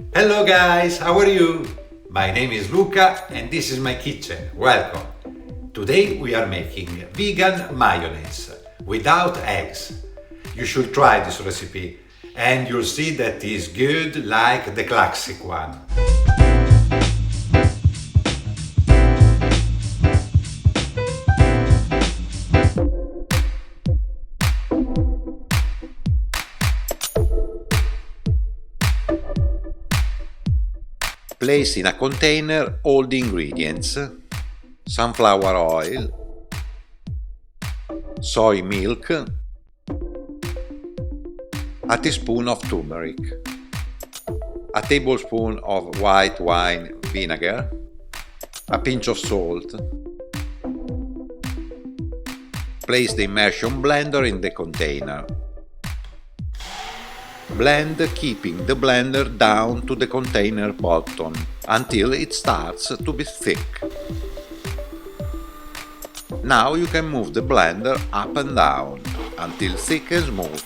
Hello guys, how are you? My name is Luca and this is my kitchen. Welcome. Today we are making vegan mayonnaise without eggs. You should try this recipe and you'll see that it is good like the classic one. Place in a container all the ingredients: sunflower oil, soy milk, a teaspoon of turmeric, a tablespoon of white wine vinegar, a pinch of salt. Place the immersion blender in the container. Blend, keeping the blender down to the container bottom until it starts to be thick. Now you can move the blender up and down until thick and smooth.